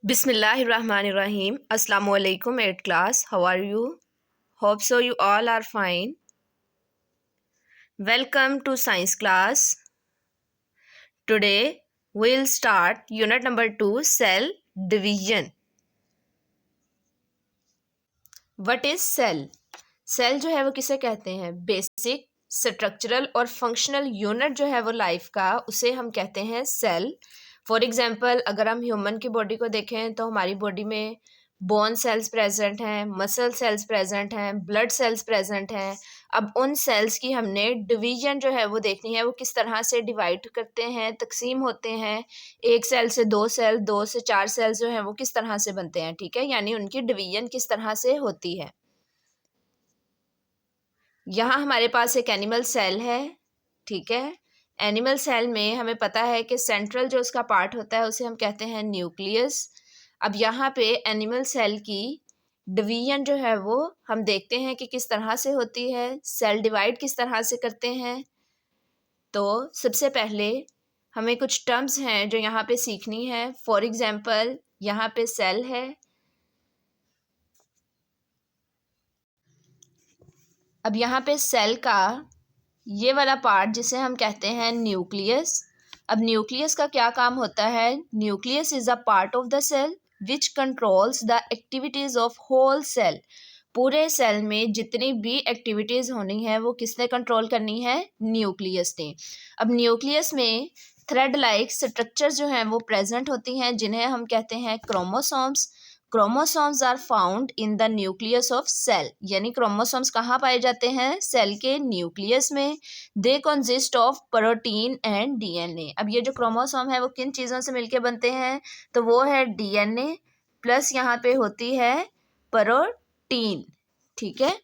Bismillahirrahmanirrahim. Assalamu alaikum 8th class. How are you? Hope so you all are fine. Welcome to science class. Today we'll start unit number 2, cell division. What is cell? Cell जो है वो किसे कहते हैं? Basic structural और functional unit जो है वो लाइफ का, उसे हम कहते हैं सेल। फॉर एग्जांपल अगर हम ह्यूमन की बॉडी को देखें तो हमारी बॉडी में बोन सेल्स प्रेजेंट हैं, मसल सेल्स प्रेजेंट हैं, ब्लड सेल्स प्रेजेंट हैं। अब उन सेल्स की हमने डिवीजन जो है वो देखनी है, वो किस तरह से डिवाइड करते हैं, तकसीम होते हैं। एक सेल से दो सेल, दो से चार सेल्स जो हैं वो किस तरह से बनते हैं, ठीक है, यानी उनकी डिवीजन किस तरह से होती है। यहाँ हमारे पास एक एनिमल सेल है, ठीक है। एनिमल सेल में हमें पता है कि सेंट्रल जो उसका पार्ट होता है उसे हम कहते हैं न्यूक्लियस। अब यहाँ पे एनिमल सेल की डिवीजन जो है वो हम देखते हैं कि किस तरह से होती है, सेल डिवाइड किस तरह से करते हैं। तो सबसे पहले हमें कुछ टर्म्स हैं जो यहाँ पे सीखनी है। फॉर एग्जांपल यहाँ पे सेल है, अब यहाँ पे सेल का ये वाला पार्ट जिसे हम कहते हैं न्यूक्लियस। अब न्यूक्लियस का क्या काम होता है? Nucleus is a part of the cell which controls the activities of whole cell. पूरे सेल में जितनी भी एक्टिविटीज होनी है वो किसने कंट्रोल करनी है? न्यूक्लियस ने। अब न्यूक्लियस में थ्रेड लाइक स्ट्रक्चर जो हैं वो प्रेजेंट होती हैं, जिन्हें हम कहते हैं chromosomes. Chromosomes are found in the nucleus of cell, यानी क्रोमोसोम्स कहाँ पाए जाते हैं? सेल के न्यूक्लियस में। They consist of protein and DNA. अब ये जो क्रोमोसोम है वो किन चीज़ों से मिलके बनते हैं? तो वो है डीएनए प्लस यहाँ पे होती है प्रोटीन, ठीक है।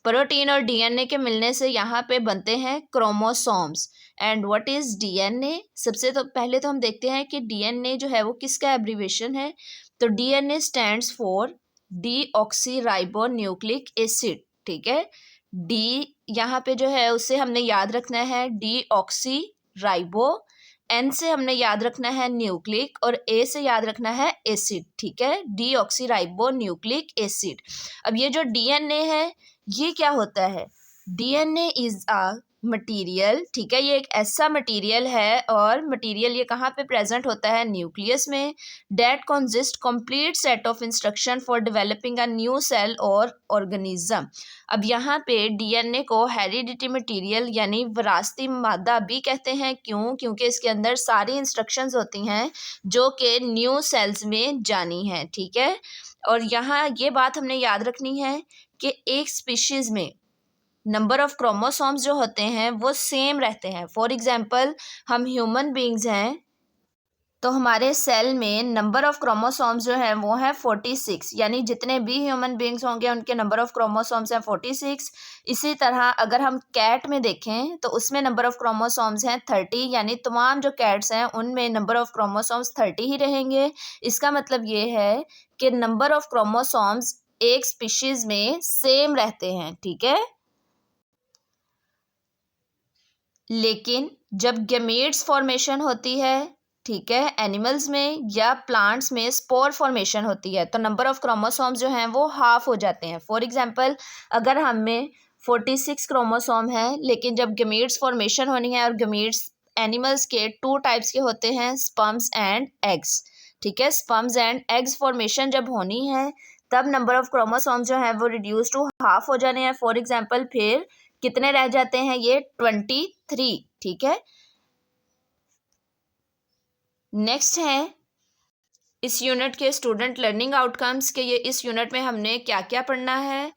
प्रोटीन और डीएनए के मिलने से यहाँ पे बनते हैं chromosomes. And what is DNA? सबसे तो पहले तो हम देखते हैं कि डीएनए जो है वो किसका एब्रीविएशन है। तो DNA stands for deoxy nucleic acid, ठीक है। डी यहाँ पे जो है उसे हमने याद रखना है डीऑक्सी राइबो, एन से हमने याद रखना है न्यूक्लिक और ए से याद रखना है एसिड, ठीक है, डीऑक्सी न्यूक्लिक एसिड। अब ये जो डीएनए है ये क्या होता है? डीएनए इज अ मटीरियल, ठीक है, ये एक ऐसा मटीरियल है और मटीरियल ये कहाँ पे प्रेजेंट होता है? न्यूक्लियस में। That consist complete set of instruction for developing a new cell और ऑर्गेनिज्म। अब यहाँ पे डीएनए को हेरिडिटी मटीरियल यानी विरासती मादा भी कहते हैं। क्यों? क्योंकि इसके अंदर सारी इंस्ट्रक्शंस होती हैं जो कि न्यू सेल्स में जानी है, ठीक है। और यहाँ ये बात हमने याद रखनी है कि एक स्पीशीज में नंबर ऑफ क्रोमोसोम्स जो होते हैं वो सेम रहते हैं। फॉर एग्जांपल हम ह्यूमन बींग्स हैं तो हमारे सेल में नंबर ऑफ क्रोमोसोम्स जो है वो है 46, यानी जितने भी ह्यूमन बींग्स होंगे उनके नंबर ऑफ क्रोमोसोम्स हैं 46। इसी तरह अगर हम कैट में देखें तो उसमें नंबर ऑफ क्रोमोसोम्स हैं 30, यानी तमाम जो कैट्स हैं उनमें नंबर ऑफ क्रोमोसोम्स 30 ही रहेंगे। इसका मतलब ये है कि नंबर ऑफ क्रोमोसोम्स एक स्पीशीज में सेम रहते हैं, ठीक है। लेकिन जब गैमेट्स फॉर्मेशन होती है, ठीक है, एनिमल्स में या प्लांट्स में स्पोर फॉर्मेशन होती है तो नंबर ऑफ क्रोमोसोम्स जो हैं वो हाफ हो जाते हैं। फॉर एग्जांपल अगर हमें 46 क्रोमोसोम है, लेकिन जब गैमेट्स फॉर्मेशन होनी है, और गैमेट्स एनिमल्स के 2 टाइप्स के होते हैं, स्पर्म्स एंड एग्स, ठीक है। स्पर्म्स एंड एग्स फॉर्मेशन जब होनी है तब नंबर ऑफ क्रोमोसोम जो है वो रिड्यूस टू हाफ हो जाने हैं। फॉर एग्जांपल फिर कितने रह जाते हैं? ये 23, ठीक है। नेक्स्ट है इस यूनिट के स्टूडेंट लर्निंग आउटकम्स के। ये इस यूनिट में हमने क्या क्या पढ़ना है,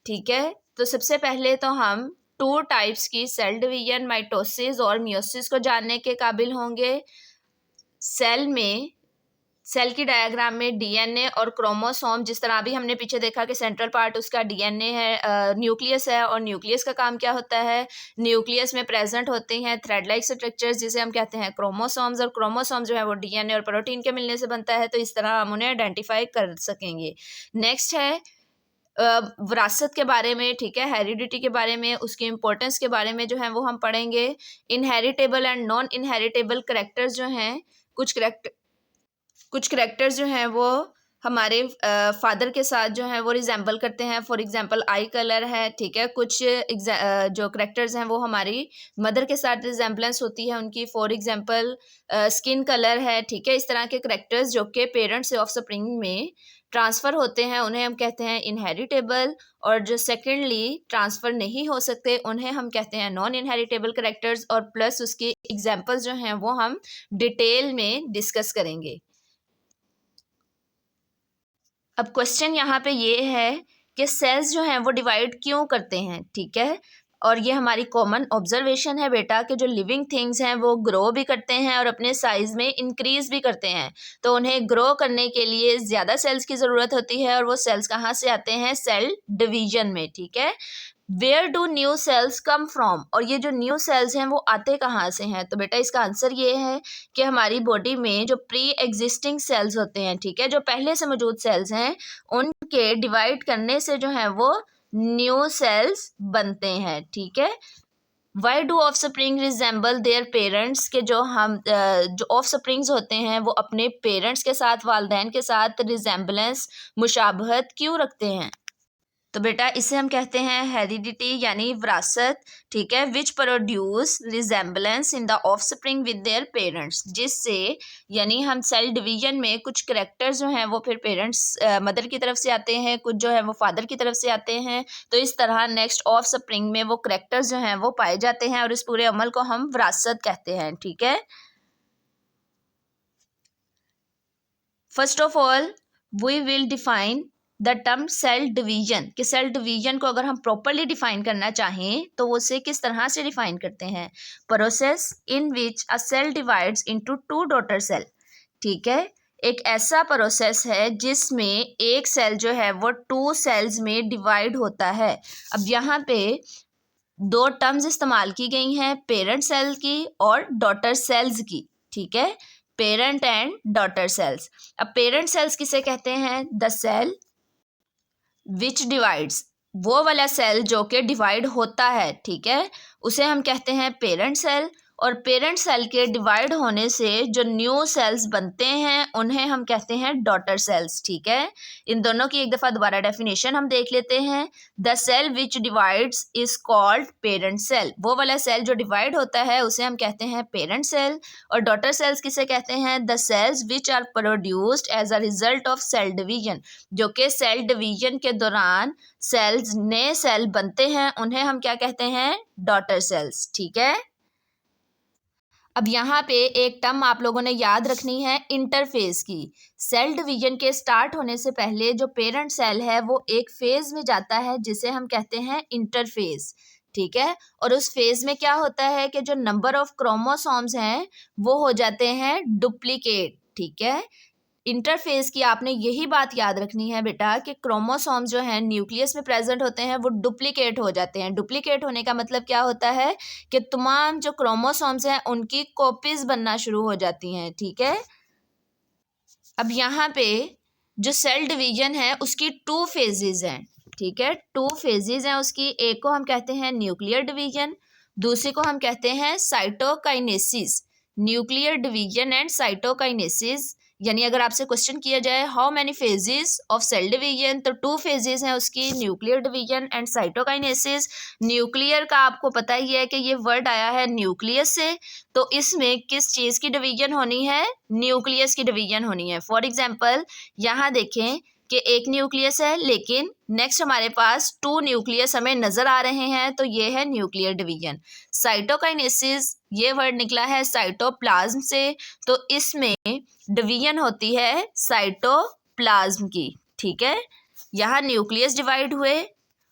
ठीक है। तो सबसे पहले तो हम 2 टाइप्स की सेल डिवीजन, माइटोसिस और मियोसिस को जानने के काबिल होंगे। सेल की डायग्राम में डीएनए और क्रोमोसोम, जिस तरह अभी हमने पीछे देखा कि सेंट्रल पार्ट उसका डीएनए है, न्यूक्लियस है, और न्यूक्लियस का काम क्या होता है? न्यूक्लियस में प्रेजेंट होते हैं थ्रेड लाइक स्ट्रक्चर्स जिसे हम कहते हैं क्रोमोसोम्स, और क्रोमोसोम जो है वो डीएनए और प्रोटीन के मिलने से बनता है। तो इस तरह हम उन्हें आइडेंटिफाई कर सकेंगे। नेक्स्ट है विरासत के बारे में, ठीक है, हेरिडिटी के बारे में, उसकी इंपॉर्टेंस के बारे में जो है वो हम पढ़ेंगे। Inheritable and non inheritable characters जो हैं, कुछ कुछ करेक्टर्स जो हैं वो हमारे फादर के साथ जो है वो रिजेंबल करते हैं, फॉर एग्जांपल आई कलर है, ठीक है। कुछ जो करेक्टर्स हैं वो हमारी मदर के साथ रिजेंबलेंस होती है उनकी, फॉर एग्जांपल स्किन कलर है, ठीक है। इस तरह के करेक्टर्स जो कि पेरेंट्स से ऑफस्प्रिंग में ट्रांसफ़र होते हैं उन्हें हम कहते हैं इनहेरिटेबल, और जो सेकेंडली ट्रांसफ़र नहीं हो सकते उन्हें हम कहते हैं नॉन इनहेरिटेबल करेक्टर्स, और प्लस उसके एग्जाम्पल्स जो हैं वो हम डिटेल में डिस्कस करेंगे। अब क्वेश्चन यहाँ पे ये है कि सेल्स जो हैं वो डिवाइड क्यों करते हैं, ठीक है। और ये हमारी कॉमन ऑब्जर्वेशन है बेटा कि जो लिविंग थिंग्स हैं वो ग्रो भी करते हैं और अपने साइज़ में इंक्रीज़ भी करते हैं, तो उन्हें ग्रो करने के लिए ज़्यादा सेल्स की ज़रूरत होती है, और वो सेल्स कहाँ से आते हैं, सेल डिवीजन में, ठीक है। Where do new cells come from, और ये जो न्यू सेल्स हैं वो आते कहाँ से हैं, तो बेटा इसका आंसर ये है कि हमारी बॉडी में जो प्री एग्जिस्टिंग सेल्स होते हैं, ठीक है, जो पहले से मौजूद सेल्स हैं उनके डिवाइड करने से जो है वो न्यू सेल्स बनते हैं, ठीक है। Why do of spring resemble their parents, के जो ऑफ स्प्रिंग्स होते हैं वो अपने पेरेंट्स के साथ, वालदैन के साथ रिजेंबलेंस, मुशाबहत क्यों रखते हैं, तो बेटा इसे हम कहते हैं हेरिडिटी यानी विरासत, ठीक है। Which produce resemblance in the offspring with their parents, जिससे यानी हम सेल डिवीजन में कुछ करेक्टर्स जो हैं वो फिर पेरेंट्स मदर की तरफ से आते हैं, कुछ जो है वो फादर की तरफ से आते हैं, तो इस तरह नेक्स्ट ऑफस्प्रिंग में वो करेक्टर्स जो हैं वो पाए जाते हैं, और इस पूरे अमल को हम विरासत कहते हैं, ठीक है। First of all we will define the term cell division, कि सेल डिवीजन को अगर हम प्रॉपरली डिफाइन करना चाहें तो वो उसे किस तरह से डिफाइन करते हैं, process in which a cell divides into two daughter cell, ठीक है। एक ऐसा प्रोसेस है जिसमें एक सेल जो है वो टू सेल्स में डिवाइड होता है। अब यहाँ पे दो टर्म्स इस्तेमाल की गई हैं, पेरेंट सेल की और डॉटर सेल्स की, ठीक है, पेरेंट एंड डॉटर सेल्स। अब पेरेंट सेल्स किसे कहते हैं, द सेल विच डिवाइड्स, वो वाला सेल जो कि डिवाइड होता है, ठीक है, उसे हम कहते हैं पेरेंट सेल, और पेरेंट सेल के डिवाइड होने से जो न्यू सेल्स बनते हैं उन्हें हम कहते हैं डॉटर सेल्स, ठीक है। इन दोनों की एक दफ़ा दोबारा डेफिनेशन हम देख लेते हैं। The cell which divides is called parent cell, वो वाला सेल जो डिवाइड होता है उसे हम कहते हैं पेरेंट सेल, और डॉटर सेल्स किसे कहते हैं, the cells which are produced as a result of cell division, जो कि सेल डिवीजन के दौरान सेल्स नए सेल बनते हैं उन्हें हम क्या कहते हैं, डॉटर सेल्स, ठीक है। अब यहाँ पे एक टर्म आप लोगों ने याद रखनी है इंटरफेज की। सेल डिवीजन के स्टार्ट होने से पहले जो पेरेंट सेल है वो एक फेज में जाता है जिसे हम कहते हैं इंटरफेज, ठीक है। और उस फेज में क्या होता है कि जो नंबर ऑफ क्रोमोसोम्स हैं वो हो जाते हैं डुप्लीकेट, ठीक है। इंटरफेज की आपने यही बात याद रखनी है बेटा कि क्रोमोसोम्स जो हैं न्यूक्लियस में प्रेजेंट होते हैं वो डुप्लीकेट हो जाते हैं। डुप्लीकेट होने का मतलब क्या होता है कि तमाम जो क्रोमोसोम्स हैं उनकी कॉपीज बनना शुरू हो जाती हैं, ठीक है। अब यहाँ पे जो सेल डिवीजन है उसकी टू फेजेज हैं, ठीक है, टू फेजेज हैं उसकी। एक को हम कहते हैं न्यूक्लियर डिवीजन, दूसरे को हम कहते हैं cytokinesis. Nuclear division and cytokinesis, यानी अगर आपसे क्वेश्चन किया जाए how many phases of cell division, तो टू फेजेस हैं उसकी, nuclear division and cytokinesis. Nuclear का आपको पता ही है कि ये वर्ड आया है न्यूक्लियस से, तो इसमें किस चीज़ की डिवीजन होनी है, न्यूक्लियस की डिवीजन होनी है। फॉर एग्जांपल यहाँ देखें कि एक न्यूक्लियस है लेकिन नेक्स्ट हमारे पास टू न्यूक्लियस हमें नज़र आ रहे हैं, तो ये है न्यूक्लियर डिवीजन। साइटोकाइनेसिस ये वर्ड निकला है साइटोप्लाज्म से, तो इसमें डिवीजन होती है साइटोप्लाज्म की, ठीक है। यहाँ न्यूक्लियस डिवाइड हुए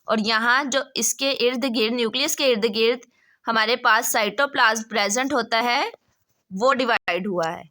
और यहाँ जो इसके इर्द गिर्द, न्यूक्लियस के इर्द गिर्द हमारे पास साइटोप्लाज्म प्रेजेंट होता है, वो डिवाइड हुआ है।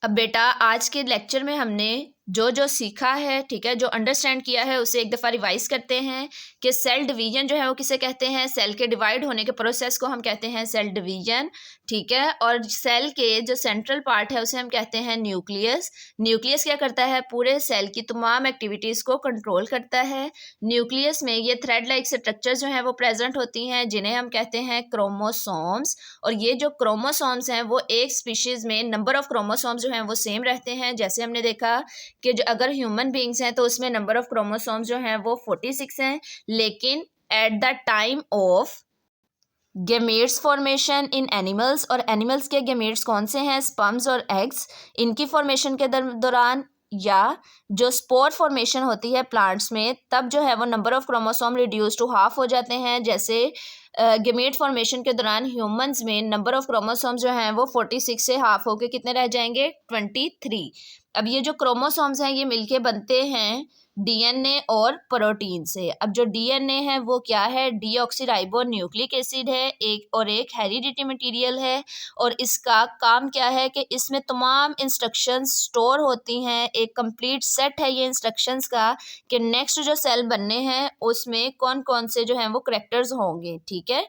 अब बेटा आज के लेक्चर में हमने जो जो सीखा है, ठीक है, जो अंडरस्टैंड किया है उसे एक दफ़ा रिवाइज करते हैं कि सेल डिवीजन जो है वो किसे कहते हैं, सेल के डिवाइड होने के प्रोसेस को हम कहते हैं सेल डिवीजन, ठीक है। और सेल के जो सेंट्रल पार्ट है उसे हम कहते हैं न्यूक्लियस। न्यूक्लियस क्या करता है, पूरे सेल की तमाम एक्टिविटीज़ को कंट्रोल करता है। न्यूक्लियस में ये थ्रेड लाइक स्ट्रक्चर जो है वो प्रेजेंट होती हैं जिन्हें हम कहते हैं क्रोमोसोम्स। और ये जो क्रोमोसोम्स हैं वो एक स्पीशीज़ में नंबर ऑफ क्रोमोसोम्स जो हैं वो सेम रहते हैं। जैसे हमने देखा कि जो अगर ह्यूमन बींग्स हैं तो उसमें नंबर ऑफ क्रोमोसोम्स जो हैं वो 46 हैं, लेकिन at the time of gametes formation in animals, और एनिमल्स के गेमेट्स कौन से हैं, स्पर्म्स और एग्स, इनकी फॉर्मेशन के दौरान या जो स्पोर फॉर्मेशन होती है प्लांट्स में, तब जो है वो number of chromosome reduce to half हो जाते हैं। जैसे गेमेट फॉर्मेशन के दौरान ह्यूमंस में नंबर ऑफ क्रोमोसोम्स जो हैं वो 46 से हाफ होके कितने रह जाएंगे, 23। अब ये जो क्रोमोसोम्स हैं ये मिलके बनते हैं डीएनए और प्रोटीन से। अब जो डीएनए है वो क्या है, डीऑक्सीराइबो न्यूक्लिक एसिड है, एक हेरिडिटी मटेरियल है। और इसका काम क्या है कि इसमें तमाम इंस्ट्रक्शंस स्टोर होती हैं, एक कंप्लीट सेट है ये इंस्ट्रक्शंस का कि नेक्स्ट जो सेल बनने हैं उसमें कौन कौन से जो हैं वो करैक्टर्स होंगे, ठीक है।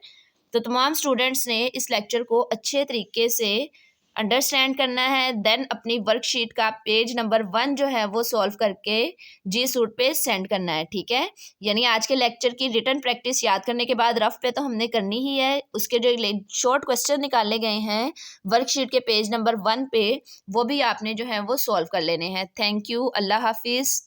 तो तमाम स्टूडेंट्स ने इस लेक्चर को अच्छे तरीके से अंडरस्टैंड करना है, देन अपनी वर्कशीट का पेज नंबर 1 जो है वो सॉल्व करके जी सूट पे सेंड करना है, ठीक है। यानी आज के लेक्चर की रिटन प्रैक्टिस याद करने के बाद रफ पे तो हमने करनी ही है, उसके जो शॉर्ट क्वेश्चन निकाले गए हैं वर्कशीट के पेज नंबर 1 पे वो भी आपने जो है वो सॉल्व कर लेने हैं। थैंक यू, अल्लाह हाफिज़।